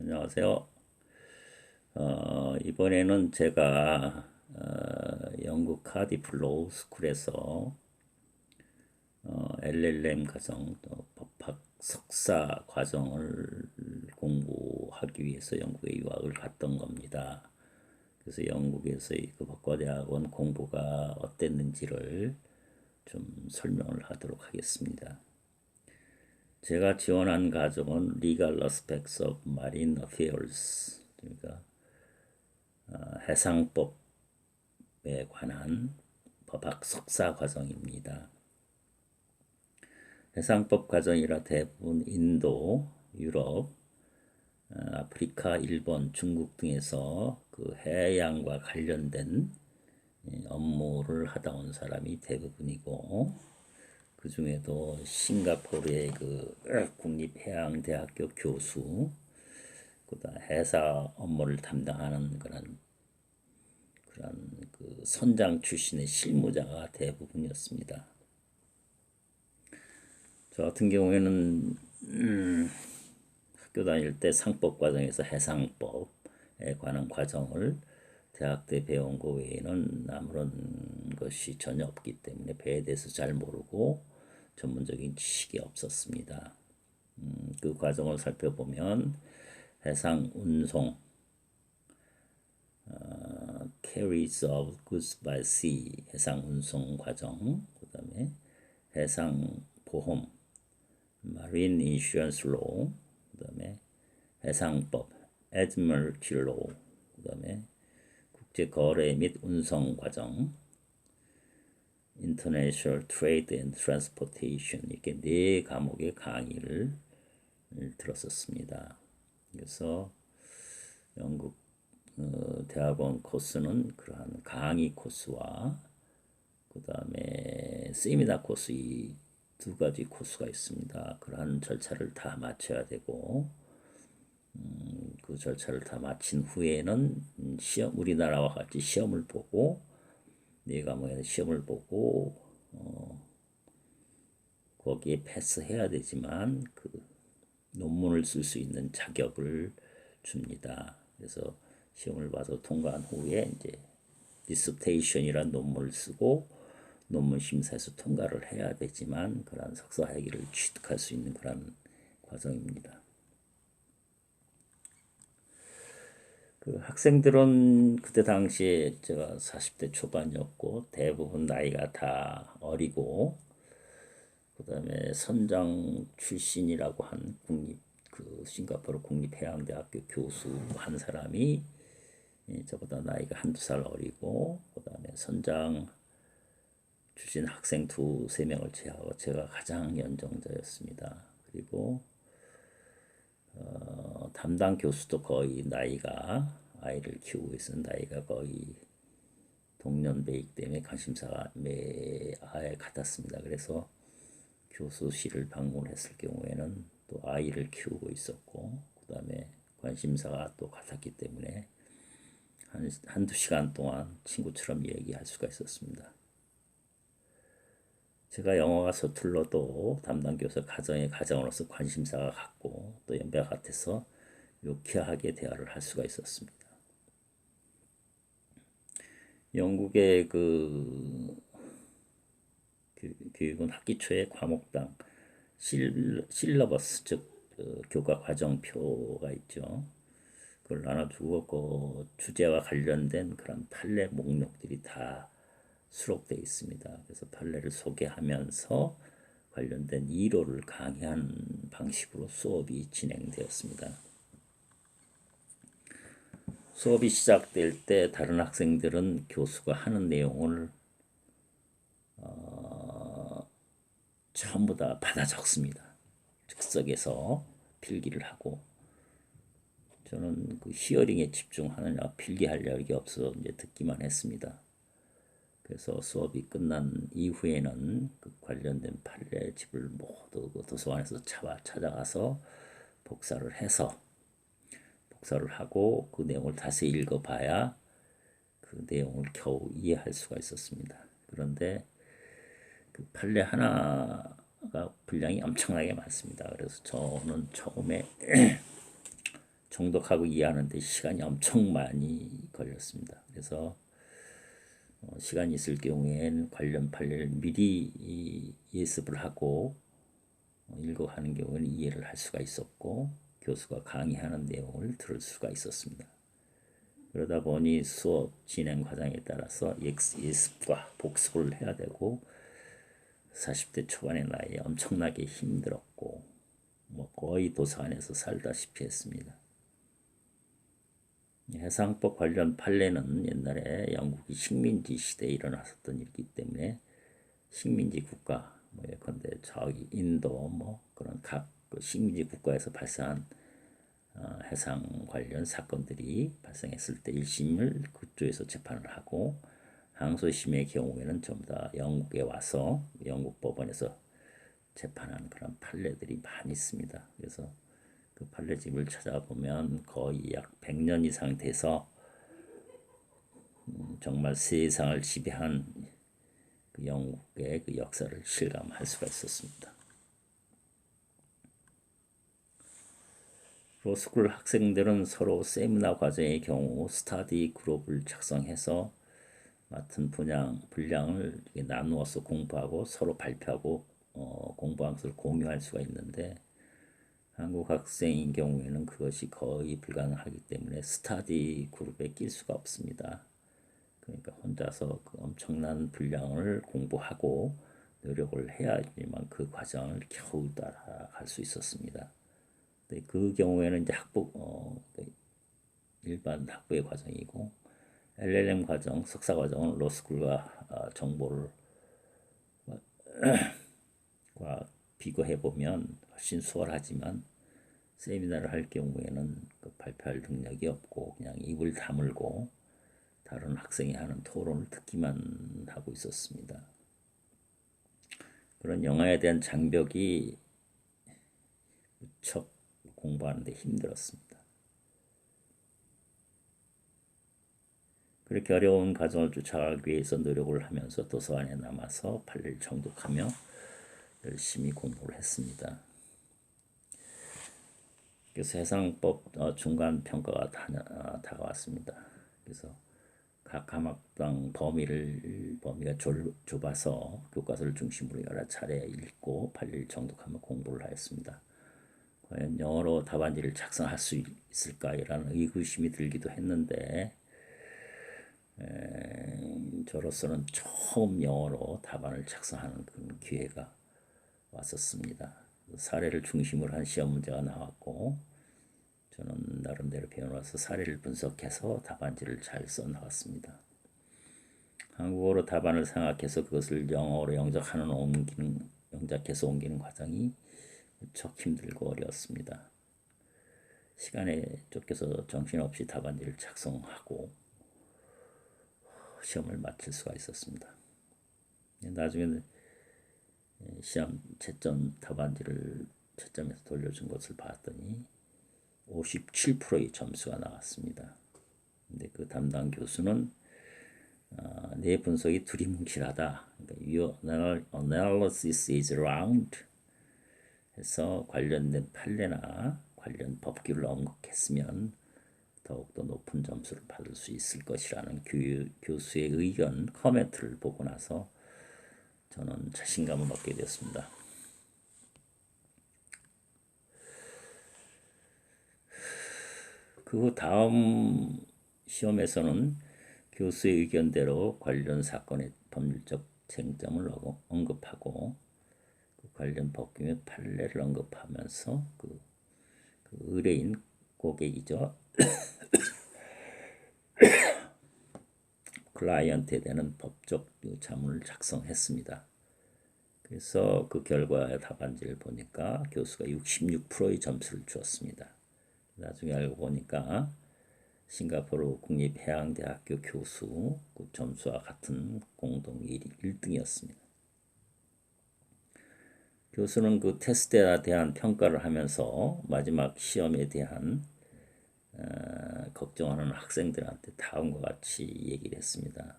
안녕하세요. 이번에는 제가 영국 카디프 로우 스쿨에서 LLM 과정, 또 법학 석사 과정을 공부하기 위해서 영국에 유학을 갔던 겁니다. 그래서 영국에서의 그 법과대학원 공부가 어땠는지를 좀 설명을 하도록 하겠습니다. 제가 지원한 과정은 Legal Aspects of Marine Affairs, 그러니까 해상법에 관한 법학 석사 과정입니다. 해상법 과정이라 대부분 인도, 유럽, 아프리카, 일본, 중국 등에서 그 해양과 관련된 업무를 하다 온 사람이 대부분이고, 그 중에도 싱가포르의 그 국립해양대학교 교수, 그다음 해사 업무를 담당하는 그런 그 선장 출신의 실무자가 대부분이었습니다. 저 같은 경우에는 학교 다닐 때 상법 과정에서 해상법에 관한 과정을 대학 때 배운 거 외에는 아무런 것이 전혀 없기 때문에 배에 대해서 잘 모르고 전문적인 지식이 없었습니다. 그 과정을 살펴보면 해상 운송, carries of goods by sea, 해상 운송 과정, 그다음에 해상 보험, marine insurance law, 그다음에 해상법, admiralty law, 그다음에 국제 거래 및 운송 과정, international trade and transportation, 이렇게 네 과목의 강의를 들었었습니다. 그래서 영국 대학원 코스는 그러한 강의 코스와 그 다음에 세미나 코스, 이 두 가지 코스가 있습니다. 그러한 절차를 다 마쳐야 되고, 그 절차를 다 마친 후에는 시험, 우리나라와 같이 시험을 보고, 네 과목에서 시험을 보고 거기에 패스해야 되지만 그 논문을 쓸 수 있는 자격을 줍니다. 그래서 시험을 봐서 통과한 후에 이제 디서테이션이라는 논문을 쓰고 논문 심사에서 통과를 해야 되지만 그런 석사 학위를 취득할 수 있는 그런 과정입니다. 그 학생들은 그때 당시에 제가 40대 초반이었고 대부분 나이가 다 어리고 그다음에 선장 출신이라고 한 그 싱가포르 국립해양대학교 교수 한 사람이 저보다 나이가 한두 살 어리고 그다음에 선장 출신 학생 두세 명을 제하고 제가 가장 연정자였습니다. 그리고 담당 교수도 거의 나이가 아이를 키우고 있는 나이가 거의 동년배이기 때문에 관심사가 매아에 같았습니다. 그래서 교수실을 방문했을 경우에는 또 아이를 키우고 있었고 그 다음에 관심사가 또 같았기 때문에 한두 시간 동안 친구처럼 얘기할 수가 있었습니다. 제가 영어가 서툴러도 담당 교수 가정의 가정으로서 관심사가 같고 또 연배가 같아서 유쾌하게 대화를 할 수가 있었습니다. 영국의 그 교육은 학기 초에 과목당 실러버스 즉 교과 과정표가 있죠. 그걸 나눠주고 그 주제와 관련된 그런 판례 목록들이 다 수록되어 있습니다. 그래서 판례를 소개하면서 관련된 이론을 강의하는 방식으로 수업이 진행되었습니다. 수업이 시작될 때 다른 학생들은 교수가 하는 내용을 전부 다 받아 적습니다. 즉석에서 필기를 하고 저는 그 히어링에 집중하느냐 필기할 여력이 없어서 이제 듣기만 했습니다. 그래서 수업이 끝난 이후에는 그 관련된 판례집을 모두 그 도서관에서 찾아가서 복사를 하고 그 내용을 다시 읽어봐야 그 내용을 겨우 이해할 수가 있었습니다. 그런데 그 판례 하나가 분량이 엄청나게 많습니다. 그래서 저는 정독하고 이해하는데 시간이 엄청 많이 걸렸습니다. 그래서 시간이 있을 경우에는 관련 판례를 미리 예습을 하고 읽어가는 경우에는 이해를 할 수가 있었고 교수가 강의하는 내용을 들을 수가 있었습니다. 그러다 보니 수업 진행 과정에 따라서 예습과 복습을 해야 되고 40대 초반의 나이에 엄청나게 힘들었고 거의 도서관에서 살다시피 했습니다. 해상법 관련 판례는 옛날에 영국이 식민지 시대에 일어났었던 일이기 때문에 식민지 국가 예컨대 저기 인도 그런 각 식민지 국가에서 발생한 해상 관련 사건들이 발생했을 때 1심을 그쪽에서 재판을 하고 항소심의 경우에는 전부 다 영국에 와서 영국 법원에서 재판하는 그런 판례들이 많이 있습니다. 그래서 그 판례집을 찾아보면 거의 약 100년 이상 돼서 정말 세상을 지배한 그 영국의 그 역사를 실감할 수가 있었습니다. 로스쿨 학생들은 서로 세미나 과정의 경우 스터디 그룹을 작성해서 맡은 분량을 나누어서 공부하고 서로 발표하고 공부한 것을 공유할 수가 있는데 한국 학생인 경우에는 그것이 거의 불가능하기 때문에 스터디 그룹에 낄 수가 없습니다. 그러니까 혼자서 그 엄청난 분량을 공부하고 노력을 해야지만 그 과정을 겨우 따라갈 수 있었습니다. 그 경우에는 이제 일반 학부의 과정이고 LLM 과정, 석사 과정은 로스쿨과 정보를 비교해 보면 훨씬 수월하지만 세미나를 할 경우에는 그 발표할 능력이 없고 그냥 입을 다물고 다른 학생이 하는 토론을 듣기만 하고 있었습니다. 그런 영화에 대한 장벽이 무척 공부하는데 힘들었습니다. 그렇게 어려운 과정을 쫓아가기 위해서 노력을 하면서 도서관에 남아서 판례를 정독하며 열심히 공부를 했습니다. 그래서 해상법 중간 평가가 다가왔습니다. 그래서 각 과목당 범위가 좁아서 교과서를 중심으로 여러 차례 읽고 판례를 정독하며 공부를 하였습니다. 과연 영어로 답안지를 작성할 수 있을까라는 의구심이 들기도 했는데 저로서는 처음 영어로 답안을 작성하는 그런 기회가 왔었습니다. 사례를 중심으로 한 시험 문제가 나왔고 저는 나름대로 배워와서 사례를 분석해서 답안지를 잘 써나갔습니다. 한국어로 답안을 생각해서 그것을 영어로 영작해서 옮기는 과정이 무척 힘들고 어려웠습니다. 시간에 쫓겨서 정신없이 답안지를 작성하고 시험을 마칠 수가 있었습니다. 나중에 시험 채점 답안지를 채점해서 돌려준 것을 봤더니 57%의 점수가 나왔습니다. 근데 그 담당 교수는 내 분석이 두리뭉실하다. 그러니까 Your analysis is round. 해서 관련된 판례나 관련 법규를 언급했으면 더욱더 높은 점수를 받을 수 있을 것이라는 교수의 의견, 코멘트를 보고 나서 저는 자신감을 얻게 되었습니다. 그 다음 시험에서는 교수의 의견대로 관련 사건의 법률적 쟁점을 언급하고 그 관련 법규의 판례를 언급하면서 그 의뢰인 고객이죠. 클라이언트에 대한 법적 자문을 작성했습니다. 그래서 그 결과의 답안지를 보니까 교수가 66%의 점수를 주었습니다. 나중에 알고 보니까 싱가포르 국립해양대학교 교수 그 점수와 같은 공동 1등이었습니다. 교수는 그 테스트에 대한 평가를 하면서 마지막 시험에 대한 걱정하는 학생들한테 다음과 같이 얘기를 했습니다.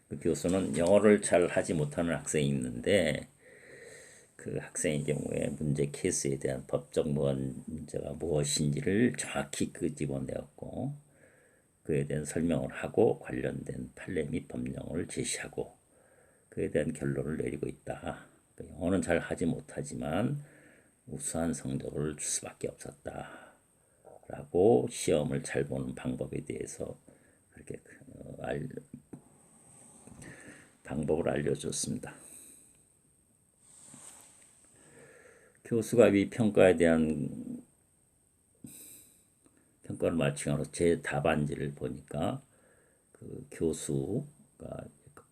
그 교수는 영어를 잘 하지 못하는 학생이 있는데 그 학생의 경우에 문제 케이스에 대한 법적 문제가 무엇인지를 정확히 끄집어내었고 그에 대한 설명을 하고 관련된 판례 및 법령을 제시하고 그에 대한 결론을 내리고 있다. 영어는 잘 하지 못하지만 우수한 성적을 줄 수밖에 없었다. 라고 시험을 잘 보는 방법에 대해서 그렇게 방법을 알려줬습니다. 교수가 위 평가에 대한 평가를 마치고 제 답안지를 보니까 그 교수가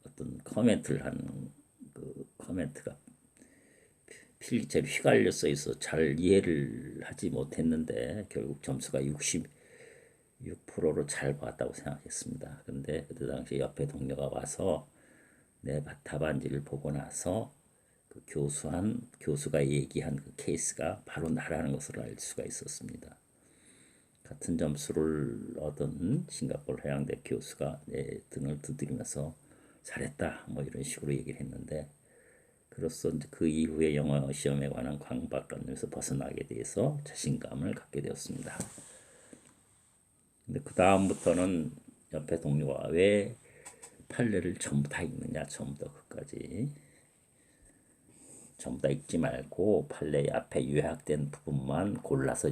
어떤 코멘트를 한 그 코멘트가 필기체로 휘갈려 써 있어 잘 이해를 하지 못했는데 결국 점수가 66%로 잘 봤다고 생각했습니다. 근데 그때 당시 옆에 동료가 와서 내 답안지를 보고 나서 그 교수가 얘기한 그 케이스가 바로 나라는 것을 알 수가 있었습니다. 같은 점수를 얻은 싱가포르 해양대 교수가 내 등을 두드리면서 잘했다 뭐 이런 식으로 얘기를 했는데 그로써 그 이후에 영어 시험에 관한 강박관념에서 벗어나게 돼서 자신감을 갖게 되었습니다. 근데 그 다음부터는 옆에 동료가 왜 판례를 전부 다 읽느냐 처음부터 끝까지 전부 다 읽지 말고 판례 앞에 요약된 부분만 골라서